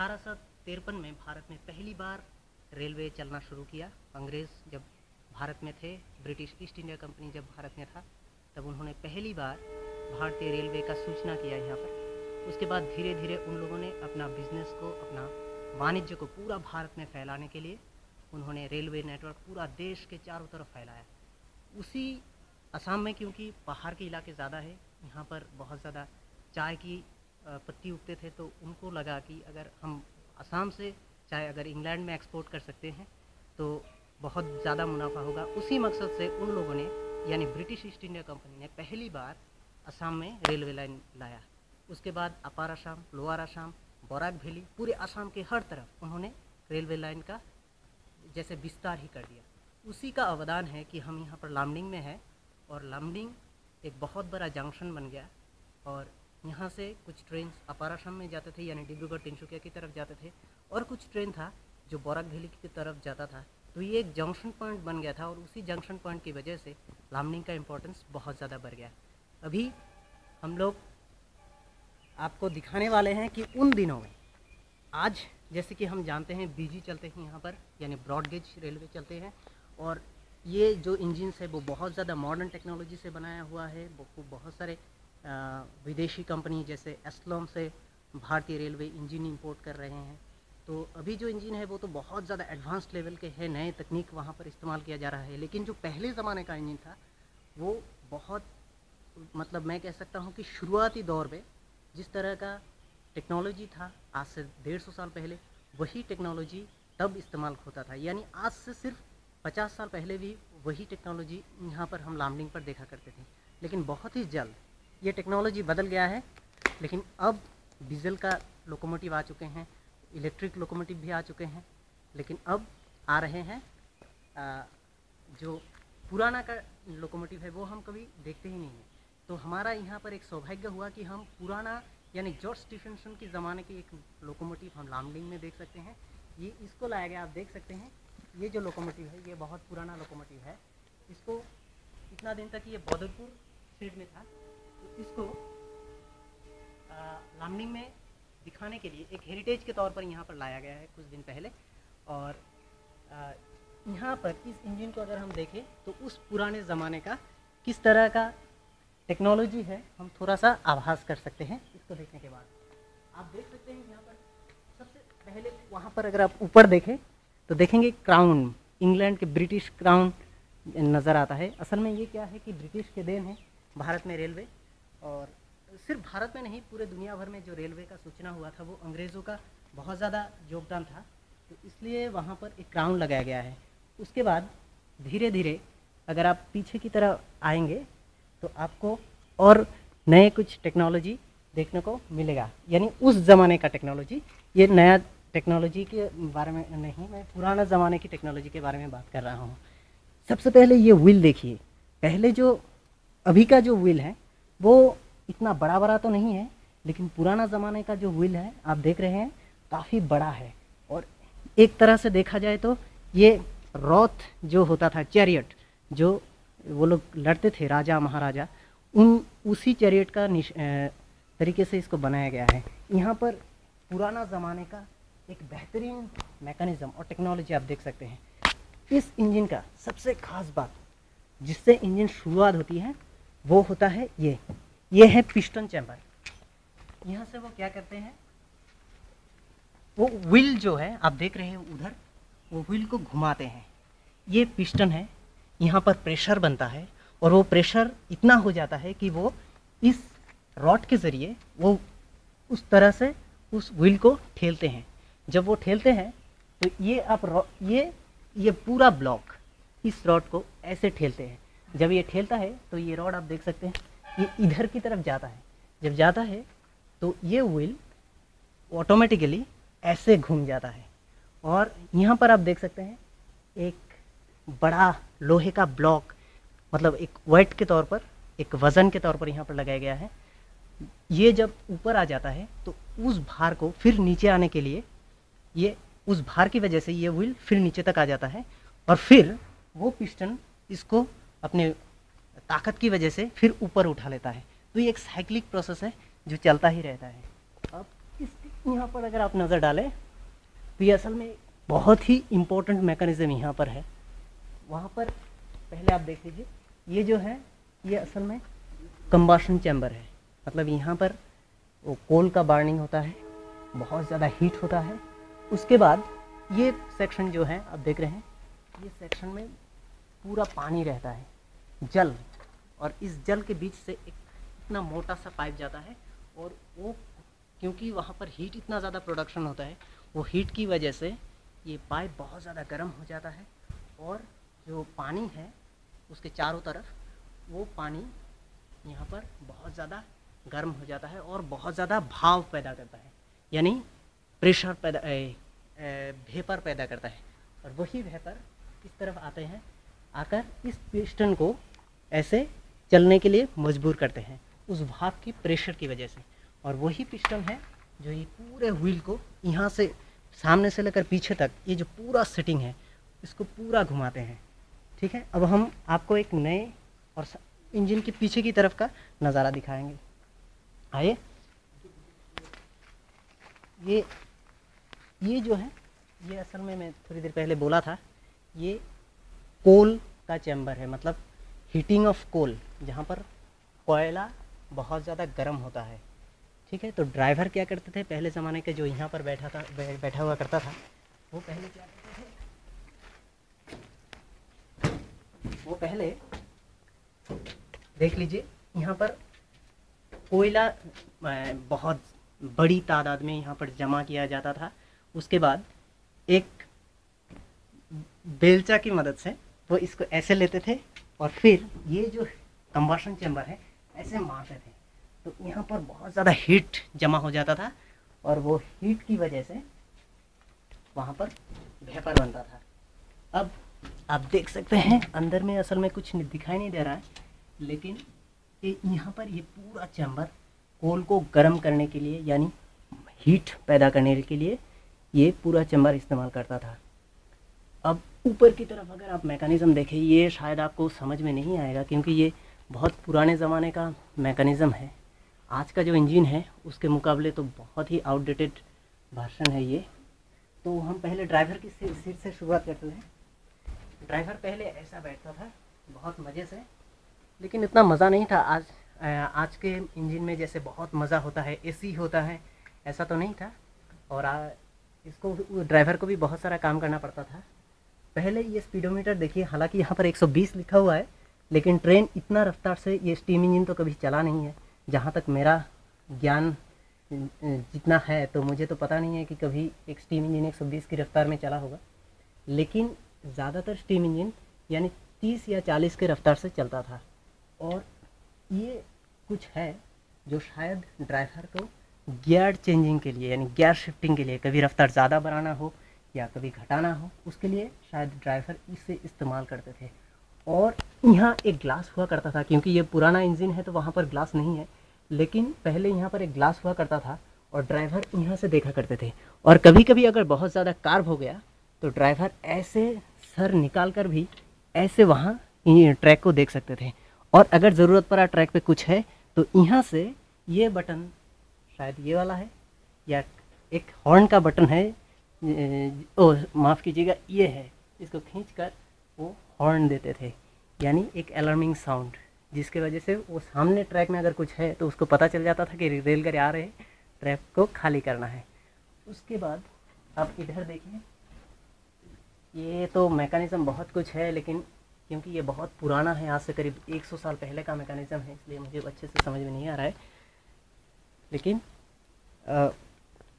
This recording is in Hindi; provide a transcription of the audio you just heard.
1853 में भारत में पहली बार रेलवे चलना शुरू किया। अंग्रेज़ जब भारत में थे, ब्रिटिश ईस्ट इंडिया कंपनी जब भारत में था, तब उन्होंने पहली बार भारतीय रेलवे का सूचना किया यहाँ पर। उसके बाद धीरे धीरे उन लोगों ने अपना बिजनेस को, अपना वाणिज्य को पूरा भारत में फैलाने के लिए उन्होंने रेलवे नेटवर्क पूरा देश के चारों तरफ फैलाया। उसी असम में, क्योंकि पहाड़ के इलाके ज़्यादा है, यहाँ पर बहुत ज़्यादा चाय की पत्ती उगते थे, तो उनको लगा कि अगर हम असम से चाय अगर इंग्लैंड में एक्सपोर्ट कर सकते हैं तो बहुत ज़्यादा मुनाफा होगा। उसी मकसद से उन लोगों ने, यानी ब्रिटिश ईस्ट इंडिया कंपनी ने पहली बार असम में रेलवे लाइन लाया। उसके बाद अपार असम, लोअर असम, बोराक वैली, पूरे असम के हर तरफ उन्होंने रेलवे लाइन का जैसे विस्तार ही कर दिया। उसी का अवदान है कि हम यहाँ पर लामडिंग में है, और लामडिंग एक बहुत बड़ा जंक्शन बन गया, और यहाँ से कुछ ट्रेन अपार असम में जाते थे, यानी डिब्रूगढ़ तिनसुकिया की तरफ जाते थे, और कुछ ट्रेन था जो बोराक वैली की तरफ जाता था। तो ये एक जंक्शन पॉइंट बन गया था, और उसी जंक्शन पॉइंट की वजह से लामडिंग का इम्पोर्टेंस बहुत ज़्यादा बढ़ गया। अभी हम लोग आपको दिखाने वाले हैं कि उन दिनों में, आज जैसे कि हम जानते हैं बीजी चलते हैं यहाँ पर, यानी ब्रॉड गेज रेलवे चलते हैं, और ये जो इंजन है वो बहुत ज़्यादा मॉडर्न टेक्नोलॉजी से बनाया हुआ है। बहुत सारे विदेशी कंपनी जैसे एस्लॉम से भारतीय रेलवे इंजन इंपोर्ट कर रहे हैं। तो अभी जो इंजन है वो तो बहुत ज़्यादा एडवांस्ड लेवल के हैं, नए तकनीक वहाँ पर इस्तेमाल किया जा रहा है। लेकिन जो पहले ज़माने का इंजन था वो बहुत, मतलब मैं कह सकता हूँ कि शुरुआती दौर में जिस तरह का टेक्नोलॉजी था आज से 150 साल पहले, वही टेक्नोलॉजी तब इस्तेमाल होता था। यानी आज से सिर्फ 50 साल पहले भी वही टेक्नोलॉजी यहाँ पर हम लामडिंग पर देखा करते थे। लेकिन बहुत ही जल्द ये टेक्नोलॉजी बदल गया है। लेकिन अब डीजल का लोकोमोटिव आ चुके हैं, इलेक्ट्रिक लोकोमोटिव भी आ चुके हैं, लेकिन अब आ रहे हैं जो पुराना का लोकोमोटिव है वो हम कभी देखते ही नहीं हैं। तो हमारा यहाँ पर एक सौभाग्य हुआ कि हम पुराना, यानी जॉर्ज स्टीफेंसन के ज़माने की एक लोकोमोटिव हम लामडिंग में देख सकते हैं। ये इसको लाया गया, आप देख सकते हैं। ये जो लोकोमोटिव है ये बहुत पुराना लोकोमोटिव है। इसको इतना दिन तक ये बौद्धपुर शेड में था, तो इसको लामडिंग में दिखाने के लिए एक हेरिटेज के तौर पर यहाँ पर लाया गया है कुछ दिन पहले। और यहाँ पर इस इंजन को अगर हम देखें तो उस पुराने ज़माने का किस तरह का टेक्नोलॉजी है हम थोड़ा सा आभास कर सकते हैं इसको देखने के बाद। आप देख सकते हैं यहाँ पर सबसे पहले, वहाँ पर अगर आप ऊपर देखें तो देखेंगे क्राउन, इंग्लैंड के ब्रिटिश क्राउन नज़र आता है। असल में ये क्या है कि ब्रिटिश के देन है भारत में रेलवे, और सिर्फ भारत में नहीं पूरे दुनिया भर में जो रेलवे का सूचना हुआ था वो अंग्रेज़ों का बहुत ज़्यादा योगदान था, तो इसलिए वहाँ पर एक क्राउन लगाया गया है। उसके बाद धीरे धीरे अगर आप पीछे की तरफ आएंगे तो आपको और नए कुछ टेक्नोलॉजी देखने को मिलेगा, यानी उस ज़माने का टेक्नोलॉजी। ये नया टेक्नोलॉजी के बारे में नहीं, मैं पुराना ज़माने की टेक्नोलॉजी के बारे में बात कर रहा हूँ। सबसे पहले ये व्हील देखिए। पहले जो, अभी का जो व्हील है वो इतना बड़ा बड़ा तो नहीं है, लेकिन पुराना ज़माने का जो व्हील है आप देख रहे हैं काफ़ी बड़ा है। और एक तरह से देखा जाए तो ये रॉथ जो होता था, चैरियट जो वो लोग लड़ते थे राजा महाराजा, उसी चैरियट का तरीके से इसको बनाया गया है। यहाँ पर पुराना ज़माने का एक बेहतरीन मैकेनिज़्म और टेक्नोलॉजी आप देख सकते हैं। इस इंजन का सबसे ख़ास बात जिससे इंजन शुरुआत होती है वो होता है ये है पिस्टन चैम्बर। यहाँ से वो क्या करते हैं, वो व्हील जो है आप देख रहे हैं उधर, वो व्हील को घुमाते हैं। ये पिस्टन है, यहाँ पर प्रेशर बनता है, और वो प्रेशर इतना हो जाता है कि वो इस रॉड के ज़रिए वो उस तरह से उस व्हील को ठेलते हैं। जब वो ठेलते हैं तो ये आप ये पूरा ब्लॉक इस रॉड को ऐसे ठेलते हैं। जब ये ठेलता है तो ये रॉड आप देख सकते हैं ये इधर की तरफ जाता है। जब जाता है तो ये व्हील ऑटोमेटिकली ऐसे घूम जाता है। और यहाँ पर आप देख सकते हैं एक बड़ा लोहे का ब्लॉक, मतलब एक वेट के तौर पर, एक वज़न के तौर पर यहाँ पर लगाया गया है। ये जब ऊपर आ जाता है तो उस भार को फिर नीचे आने के लिए, ये उस भार की वजह से ये व्हील फिर नीचे तक आ जाता है, और फिर वो पिस्टन इसको अपने ताकत की वजह से फिर ऊपर उठा लेता है। तो ये एक साइक्लिक प्रोसेस है जो चलता ही रहता है। अब इस यहाँ पर अगर आप नज़र डालें तो ये असल में बहुत ही इम्पोर्टेंट मैकेनिज़्म यहाँ पर है। वहाँ पर पहले आप देख लीजिए, ये जो है ये असल में कंबशन चैम्बर है। मतलब यहाँ पर वो कोल का बर्निंग होता है, बहुत ज़्यादा हीट होता है। उसके बाद ये सेक्शन जो है आप देख रहे हैं, ये सेक्शन में पूरा पानी रहता है, जल, और इस जल के बीच से एक इतना मोटा सा पाइप जाता है, और वो क्योंकि वहाँ पर हीट इतना ज़्यादा प्रोडक्शन होता है, वो हीट की वजह से ये पाइप बहुत ज़्यादा गर्म हो जाता है, और जो पानी है उसके चारों तरफ वो पानी यहाँ पर बहुत ज़्यादा गर्म हो जाता है और बहुत ज़्यादा भाप पैदा करता है, यानी प्रेशर पैदा वेपर पैदा करता है। और वही वेपर इस तरफ आते हैं, आकर इस पिस्टन को ऐसे चलने के लिए मजबूर करते हैं उस भाप की प्रेशर की वजह से। और वही पिस्टन है जो ये पूरे व्हील को यहाँ से सामने से लेकर पीछे तक, ये जो पूरा सेटिंग है इसको पूरा घुमाते हैं। ठीक है, अब हम आपको एक नए और इंजन के पीछे की तरफ का नज़ारा दिखाएंगे। आइए, ये जो है ये असल में मैं थोड़ी देर पहले बोला था, ये कोल का चैम्बर है, मतलब हीटिंग ऑफ कोल, जहाँ पर कोयला बहुत ज़्यादा गर्म होता है। ठीक है, तो ड्राइवर क्या करते थे पहले ज़माने के, जो यहाँ पर बैठा हुआ करता था, वो पहले क्या करते थे, वो पहले देख लीजिए यहाँ पर कोयला बहुत बड़ी तादाद में यहाँ पर जमा किया जाता था। उसके बाद एक बेलचा की मदद से वो इसको ऐसे लेते थे और फिर ये जो कंबशन चैम्बर है ऐसे मारते थे, तो यहाँ पर बहुत ज़्यादा हीट जमा हो जाता था, और वो हीट की वजह से वहाँ पर वेपर बनता था। अब आप देख सकते हैं अंदर में असल में कुछ दिखाई नहीं दे रहा है, लेकिन यहाँ पर ये पूरा चैम्बर कोल को गर्म करने के लिए, यानी हीट पैदा करने के लिए ये पूरा चैम्बर इस्तेमाल करता था। अब ऊपर की तरफ अगर आप मैकेनिज़्म देखें, ये शायद आपको समझ में नहीं आएगा क्योंकि ये बहुत पुराने ज़माने का मैकेनिज़्म है। आज का जो इंजन है उसके मुकाबले तो बहुत ही आउटडेटेड वर्जन है ये। तो हम पहले ड्राइवर की सीट से शुरुआत करते हैं। ड्राइवर पहले ऐसा बैठता था बहुत मज़े से, लेकिन इतना मज़ा नहीं था आज के इंजन में जैसे बहुत मज़ा होता है, एसी होता है, ऐसा तो नहीं था। और इसको ड्राइवर को भी बहुत सारा काम करना पड़ता था। पहले ये स्पीडोमीटर देखिए, हालांकि यहाँ पर 120 लिखा हुआ है, लेकिन ट्रेन इतना रफ्तार से, ये स्टीम इंजन तो कभी चला नहीं है जहाँ तक मेरा ज्ञान जितना है, तो मुझे तो पता नहीं है कि कभी एक स्टीम इंजन 120 की रफ्तार में चला होगा। लेकिन ज़्यादातर स्टीम इंजन यानी 30 या 40 के रफ्तार से चलता था। और ये कुछ है जो शायद ड्राइवर को गियर चेंजिंग के लिए, यानी गियर शिफ्टिंग के लिए, कभी रफ्तार ज़्यादा बढ़ाना हो या कभी घटाना हो, उसके लिए शायद ड्राइवर इसे इस्तेमाल करते थे। और यहाँ एक ग्लास हुआ करता था, क्योंकि ये पुराना इंजन है तो वहाँ पर ग्लास नहीं है, लेकिन पहले यहाँ पर एक ग्लास हुआ करता था और ड्राइवर यहाँ से देखा करते थे। और कभी कभी अगर बहुत ज़्यादा कार्ब हो गया तो ड्राइवर ऐसे सर निकाल कर भी ऐसे वहाँ ट्रैक को देख सकते थे। और अगर ज़रूरत पड़ा ट्रैक पे कुछ है तो यहाँ से ये बटन, शायद ये वाला है या एक हॉर्न का बटन है, माफ़ कीजिएगा ये है, इसको खींचकर वो हॉर्न देते थे, यानी एक अलार्मिंग साउंड, जिसके वजह से वो सामने ट्रैक में अगर कुछ है तो उसको पता चल जाता था कि रेलगाड़ी आ रहे, ट्रैक को खाली करना है। उसके बाद आप इधर देखिए, ये तो मैकेनिज़्म बहुत कुछ है, लेकिन क्योंकि ये बहुत पुराना है, आज से करीब 100 साल पहले का मैकेनिज़्म है, इसलिए मुझे अच्छे से समझ में नहीं आ रहा है। लेकिन